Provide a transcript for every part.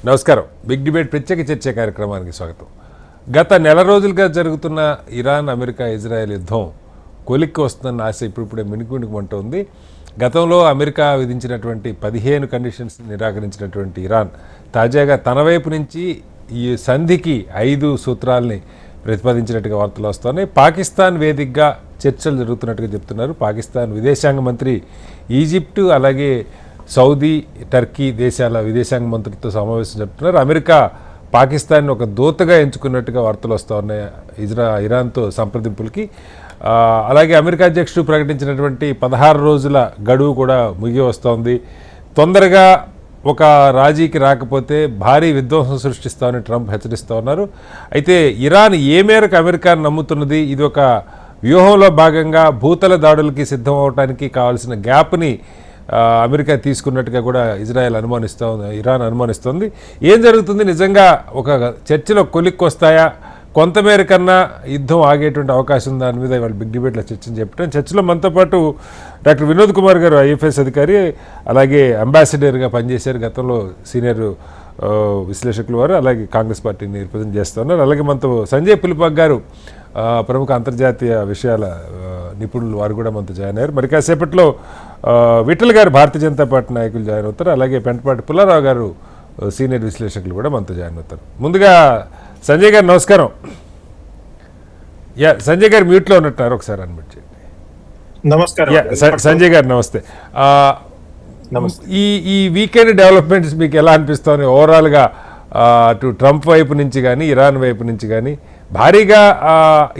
నమస్కారం. Big debate ప్రత్యేక చర్చ కార్యక్రమానికి స్వాగతం. గత నెల రోజులుగా జరుగుతున్న ఇరాన్, అమెరికా, ఇజ్రాయెల్ యుద్ధం కొలిక్కి వస్తుందన్న ఆశ ఇప్పుడిప్పుడే మిణుకుమిణుకుమంటోంది. గతంలో అమెరికా విధించినటువంటి 15 కండిషన్స్ నిరాకరించినటువంటి ఇరాన్ తాజాగా తన వైపు నుంచి ఈ సంధికి 5 సూత్రాలని ప్రతిపాదించినట్టుగా వార్తలు వస్తున్నాయి. పాకిస్తాన్ వేదికగా చర్చలు జరుగుతున్నట్టుగా చెప్తున్నారు. పాకిస్తాన్ విదేశాంగ మంత్రి ఈజిప్టు, అలాగే సౌదీ, టర్కీ దేశాల విదేశాంగ మంత్రులతో సమావేశం జరుపుతున్నారు. అమెరికా పాకిస్తాన్ని ఒక దూతగా ఎంచుకున్నట్టుగా వార్తలు వస్తూ ఉన్నాయి ఇరాన్తో సంప్రదింపులకి. అలాగే అమెరికా అధ్యక్షుడు ప్రకటించినటువంటి 16 రోజుల గడువు కూడా ముగి వస్తోంది. తొందరగా ఒక రాజీకి రాకపోతే భారీ విధ్వంసం సృష్టిస్తామని ట్రంప్ హెచ్చరిస్తూ ఉన్నారు. అయితే ఇరాన్ ఏ మేరకు అమెరికాను నమ్ముతున్నది, ఇది ఒక వ్యూహంలో భాగంగా భూతల దాడులకి సిద్ధం అవడానికి కావాల్సిన గ్యాప్ని అమెరికా తీసుకున్నట్టుగా కూడా ఇరాన్ అనుమానిస్తోంది. ఏం జరుగుతుంది, నిజంగా ఒక చర్చలో కొలిక్కి వస్తాయా, కొంతమేర కన్నా యుద్ధం ఆగేటువంటి అవకాశం ఉంది, దాని మీద ఇవాళ బిగ్ డిబేట్లో చర్చలో మనతో పాటు డాక్టర్ వినోద్ కుమార్ గారు, ఐఎఫ్ఎస్ అధికారి, అలాగే అంబాసిడర్గా పనిచేశారు, గతంలో సీనియర్ విశ్లేషకులు వారు, అలాగే కాంగ్రెస్ పార్టీని రిప్రజెంట్ చేస్తూ ఉన్నారు. అలాగే మనతో సంజయ్ పులిపాక్ గారు, ప్రముఖ అంతర్జాతీయ విషయాల నిపుణులు, వారు కూడా మనతో జాయిన్ అయ్యారు. మరి కాసేపట్లో విఠల్ గారు, భారతీయ జనతా పార్టీ నాయకులు జాయిన్ అవుతారు. అలాగే పెంటపాటి పుల్లారావు గారు, సీనియర్ విశ్లేషకులు కూడా మనతో జాయిన్ అవుతారు. ముందుగా సంజయ్ గారు నమస్కారం. సంజయ్ గారు మ్యూట్లో ఉన్నట్టున్నారు, ఒకసారి అన్మ్యూట్ చేయండి. నమస్కారం. సంజయ్ గారు నమస్తే. ఈ వీకెండ్ డెవలప్మెంట్స్ మీకు ఎలా అనిపిస్తుంది ఓవరాల్గా? అటు ట్రంప్ వైపు నుంచి కానీ ఇరాన్ వైపు నుంచి కానీ భారీగా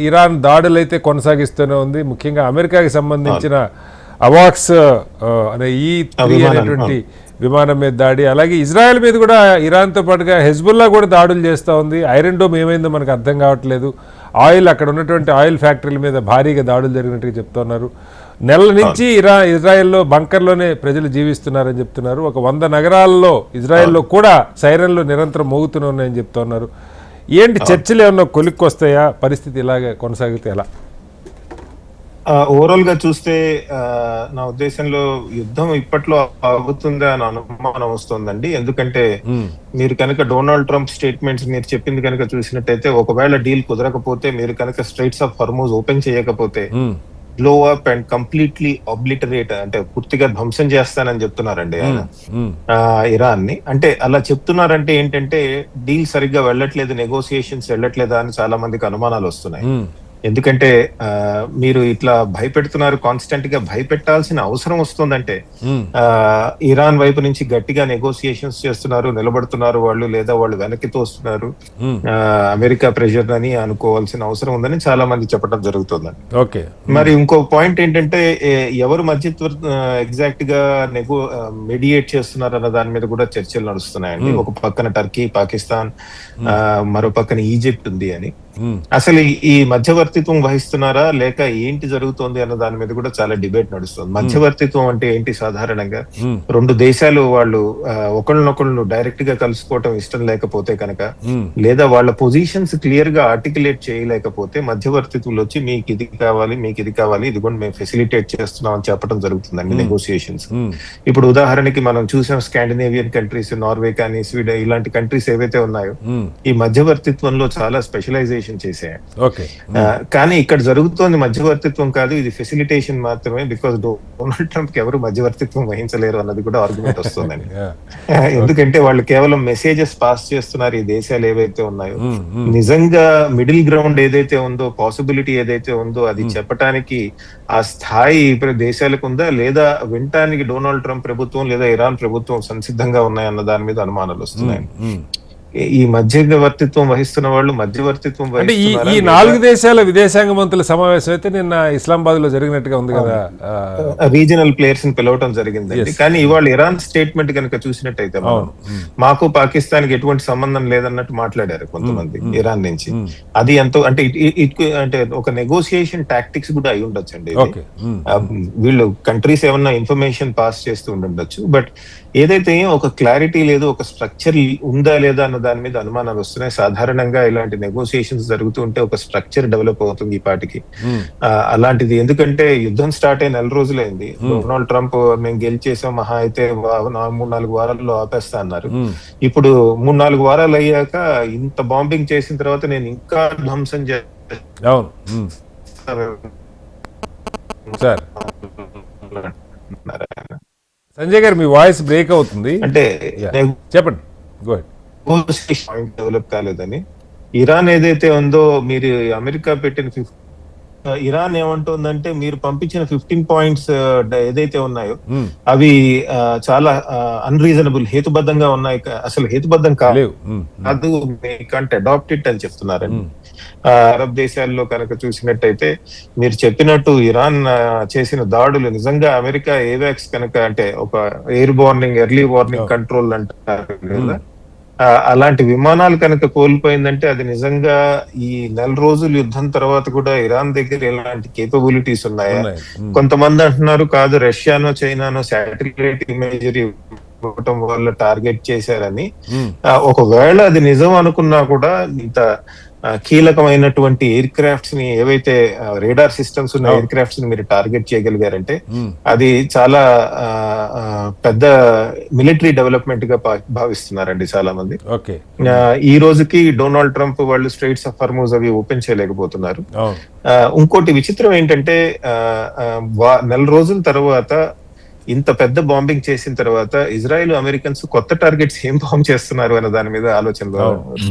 ఇరాన్ దాడులు అయితే కొనసాగిస్తూనే ఉంది. ముఖ్యంగా అమెరికాకి సంబంధించిన అవాక్స్ అనే E-3 అనేటువంటి విమానం మీద దాడి, అలాగే ఇజ్రాయెల్ మీద కూడా ఇరాన్తో పాటుగా హెజ్బుల్లా కూడా దాడులు చేస్తూ ఉంది. ఐరన్ డోమ్ ఏమైందో మనకు అర్థం కావట్లేదు. అక్కడ ఉన్నటువంటి ఆయిల్ ఫ్యాక్టరీల మీద భారీగా దాడులు జరిగినట్టుగా చెప్తున్నారు. నెలల నుంచి ఇజ్రాయెల్లో బంకర్లోనే ప్రజలు జీవిస్తున్నారని చెప్తున్నారు. ఒక 100 నగరాల్లో ఇజ్రాయెల్లో కూడా సైరన్లు నిరంతరం మోగుతూనే ఉన్నాయని చెప్తున్నారు. ఏంటి చర్చలు ఏమన్నా కొలిక్కి వస్తాయా? పరిస్థితి ఇలాగే కొనసాగితే ఎలా? ఓవరాల్ గా చూస్తే నా ఉద్దేశంలో యుద్ధం ఇప్పట్లో ఆగుతుందా అని అనుమానం వస్తుందండి. ఎందుకంటే మీరు కనుక డొనాల్డ్ ట్రంప్ స్టేట్మెంట్స్ మీరు చెప్పింది కనుక చూసినట్టయితే, ఒకవేళ డీల్ కుదరకపోతే, మీరు కనుక స్ట్రైట్స్ ఆఫ్ హార్మోజ్ ఓపెన్ చేయకపోతే బ్లో అప్ అండ్ కంప్లీట్లీ ఆబ్లిటరేట్, అంటే పూర్తిగా ధ్వంసం చేస్తానని చెప్తున్నారండి ఆయన ఇరాన్ ని. అంటే అలా చెప్తున్నారంటే ఏంటంటే డీల్ సరిగ్గా వెళ్ళట్లేదు, నెగోసియేషన్స్ వెళ్ళట్లేదా అని చాలా మందికి అనుమానాలు వస్తున్నాయి. ఎందుకంటే మీరు ఇట్లా భయపెడుతున్నారు, కాన్స్టెంట్ గా భయపెట్టాల్సిన అవసరం వస్తుందంటే ఇరాన్ వైపు నుంచి గట్టిగా నెగోసియేషన్స్ చేస్తున్నారు, నిలబడుతున్నారు వాళ్ళు, లేదా వాళ్ళు వెనక్కి తోస్తున్నారు అమెరికా ప్రెషర్ అని అనుకోవాల్సిన అవసరం ఉందని చాలా మంది చెప్పడం జరుగుతుందండి. మరి ఇంకో పాయింట్ ఏంటంటే, ఎవరు మధ్యత్వ ఎగ్జాక్ట్ గా మెడియేట్ చేస్తున్నారు అన్న దాని మీద కూడా చర్చలు నడుస్తున్నాయండి. ఒక పక్కన టర్కీ, పాకిస్తాన్, మరో పక్కన ఈజిప్ట్ ఉంది అని. అసలు ఈ మధ్యవర్తిత్వం వహిస్తున్నారా లేక ఏంటి జరుగుతోంది అన్న దాని మీద కూడా చాలా డిబేట్ నడుస్తుంది. మధ్యవర్తిత్వం అంటే ఏంటి? సాధారణంగా 2 దేశాలు వాళ్ళు ఒకళ్ళనొకళ్ళు డైరెక్ట్ గా కలుసుకోవటం ఇష్టం లేకపోతే కనుక, లేదా వాళ్ళ పొజిషన్స్ క్లియర్ గా ఆర్టికులేట్ చేయలేకపోతే మధ్యవర్తిత్వులు వచ్చి మీకు ఇది కావాలి, మీకు ఇది కావాలి, ఇది కూడా మేము ఫెసిలిటేట్ చేస్తున్నాం అని చెప్పడం జరుగుతుందండి నెగోసియేషన్స్. ఇప్పుడు ఉదాహరణకి మనం చూసాం, స్కాండినేవియన్ కంట్రీస్, నార్వే కానీ, స్వీడన్, ఇలాంటి కంట్రీస్ ఏవైతే ఉన్నాయో ఈ మధ్యవర్తిత్వంలో చాలా స్పెషలైజేషన్ చేశాయి. కానీ ఇక్కడ జరుగుతోంది మధ్యవర్తిత్వం కాదు, ఇది ఫెసిలిటేషన్ మాత్రమే. బికాస్ డొనాల్డ్ ట్రంప్ కి ఎవరు మధ్యవర్తిత్వం వహించలేరు అన్నది కూడా ఆర్గ్యుమెంట్ వస్తుందండి. ఎందుకంటే వాళ్ళు కేవలం మెసేజెస్ పాస్ చేస్తున్నారు ఈ దేశాలు ఏవైతే ఉన్నాయో. నిజంగా మిడిల్ గ్రౌండ్ ఏదైతే ఉందో, పాసిబిలిటీ ఏదైతే ఉందో, అది చెప్పటానికి ఆ స్థాయి దేశాలకు ఉందా, లేదా వినటానికి డొనాల్డ్ ట్రంప్ ప్రభుత్వం లేదా ఇరాన్ ప్రభుత్వం సంసిద్ధంగా ఉన్నాయన్న దాని మీద అనుమానాలు వస్తున్నాయి. ఈ మధ్యవర్తిత్వం వహిస్తున్న వాళ్ళు మధ్యవర్తిత్వం ఈ 4 దేశాల విదేశాంగ మంత్రుల సమావేశం అయితే నిన్న ఇస్లామాబాద్ లో జరిగినట్టుగా ఉంది కదా. రీజనల్ ప్లేయర్స్ ని పిలవటం జరిగిందండి. కానీ ఇవాళ ఇరాన్ స్టేట్మెంట్ కనుక చూసినట్టయితే మాకు పాకిస్తాన్ కి ఎటువంటి సంబంధం లేదన్నట్టు మాట్లాడారు కొంతమంది ఇరాన్ నుంచి. అది ఎంతో అంటే ఒక నెగోసియేషన్ టాక్టిక్స్ కూడా అయి ఉండొచ్చు అండి. వీళ్ళు కంట్రీస్ ఏమన్నా ఇన్ఫర్మేషన్ పాస్ చేస్తూ ఉండొచ్చు. బట్ ఏదైతే ఒక క్లారిటీ లేదు, ఒక స్ట్రక్చర్ ఉందా లేదా అన్న దాని మీద అనుమానాలు వస్తున్నాయి. సాధారణంగా ఇలాంటి నెగోసియేషన్స్ జరుగుతూ ఉంటే ఒక స్ట్రక్చర్ డెవలప్ అవుతుంది ఈ పాటికి. అలాంటిది ఎందుకంటే యుద్ధం స్టార్ట్ అయి 4 రోజులైంది. డొనాల్డ్ ట్రంప్ మేము గెలిచేసాం, మహా అయితే 3-4 వారాల్లో ఆపేస్తా అన్నారు. ఇప్పుడు 3-4 వారాలు అయ్యాక ఇంత బాంబింగ్ చేసిన తర్వాత నేను ఇంకా ధ్వంసం అవును సార్. సంజయ్ గారు మీ వాయిస్ బ్రేక్ అవుతుంది, అంటే చెప్పండి. Go ahead. పాయింట్ డెవలప్ కాలేదని. ఇరాన్ ఏదైతే ఉందో, మీరు అమెరికా పెట్టిన ఇరాన్ ఏమంటుందంటే మీరు పంపించిన 15 పాయింట్స్ ఏదైతే ఉన్నాయో అవి చాలా అన్రీజనబుల్, హేతుబద్ధంగా ఉన్నాయి. అసలు హేతుబద్ధం కాదు, మీకంటే అడాప్ట్ ఇట్ అని చెప్తున్నారండి. అరబ్ దేశాల్లో కనుక చూసినట్టయితే మీరు చెప్పినట్టు ఇరాన్ చేసిన దాడులు నిజంగా అమెరికా ఏవాక్స్ కనుక, అంటే ఒక air warning, early warning control అంటారు కదా, అలాంటి విమానాలు కనుక కోల్పోయిందంటే అది నిజంగా ఈ 4 రోజులు యుద్ధం తర్వాత కూడా ఇరాన్ దగ్గర ఎలాంటి కేపబిలిటీస్ ఉన్నాయా? కొంతమంది అంటున్నారు కాదు, రష్యానో చైనానో శాటిలైట్ ఇమేజరీ ఇవ్వటం వల్ల టార్గెట్ చేశారని. ఒకవేళ అది నిజం అనుకున్నా కూడా ఇంత కీలకమైనటువంటి ఎయిర్ క్రాఫ్ట్స్ ని, ఏవైతే రేడార్ సిస్టమ్స్ ఉన్న ఎయిర్ క్రాఫ్ట్స్ ని మీరు టార్గెట్ చేయగలిగారంటే అది చాలా పెద్ద మిలిటరీ డెవలప్మెంట్ గా భావిస్తున్నారండి చాలా మంది. ఈ రోజుకి డొనాల్డ్ ట్రంప్ వాళ్ళు స్ట్రెయిట్స్ ఆఫ్ హార్మూజ్ అవి ఓపెన్ చేయలేకపోతున్నారు. ఇంకోటి విచిత్రం ఏంటంటే 4 రోజుల తర్వాత ఇంత పెద్ద బాంబింగ్ చేసిన తర్వాత ఇజ్రాయెల్, అమెరికన్స్ కొత్త టార్గెట్స్ ఏం బాంబ్ చేస్తున్నారు అనే దాని మీద ఆలోచనలు,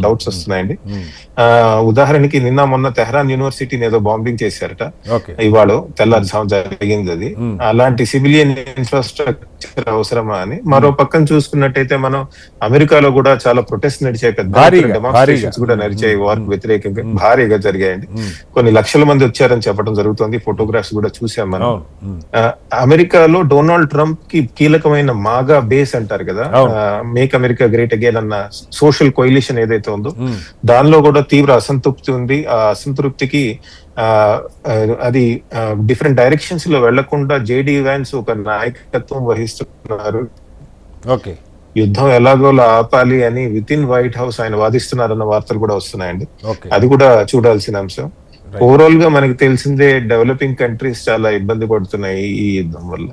డౌట్స్ వస్తున్నాయండి. ఉదాహరణకి నిన్న మొన్న తెహ్రాన్ యూనివర్సిటీని ఏదో బాంబింగ్ చేశారట, ఇవాళ తెల్లారుజాము జరిగింది అది. అలాంటి సివిలియన్ ఇన్ఫ్రాస్ట్రక్చర్ అవసరమా అని. మరో పక్కన చూసుకున్నట్టయితే మనం అమెరికాలో కూడా చాలా ప్రొటెస్ట్ నడిచాయి, పెద్ద డెమాన్స్ట్రేషన్స్ కూడా నడిచాయి, వార్కు వ్యతిరేకంగా భారీగా జరిగాయండి. కొన్ని లక్షల మంది వచ్చారని చెప్పడం జరుగుతుంది, ఫోటోగ్రాఫ్స్ కూడా చూసాం మనం. అమెరికాలో డొనాల్డ్ ట్రంప్ కి కీలకమైన మాగా బేస్ అంటారు కదా, మేక్ అమెరికా గ్రేట్ అగైన్ అన్న సోషల్ కోయిలిషన్ ఏదైతే ఉందో దానిలో కూడా తీవ్ర అసంతృప్తి ఉంది. ఆ అసంతృప్తికి అది డిఫరెంట్ డైరెక్షన్స్ లో వెళ్లకుండా జేడీ వ్యాన్స్ ఒక నాయకత్వం వహిస్తున్నారు. యుద్ధం ఎలాగోలా ఆపాలి అని విత్ ఇన్ వైట్ హౌస్ ఆయన వాదిస్తున్నారన్న వార్తలు కూడా వస్తున్నాయండి. అది కూడా చూడాల్సిన అంశం. ఓవరాల్ గా మనకి తెలిసిందే, డెవలపింగ్ కంట్రీస్ చాలా ఇబ్బంది పడుతున్నాయి ఈ యుద్ధం వల్ల.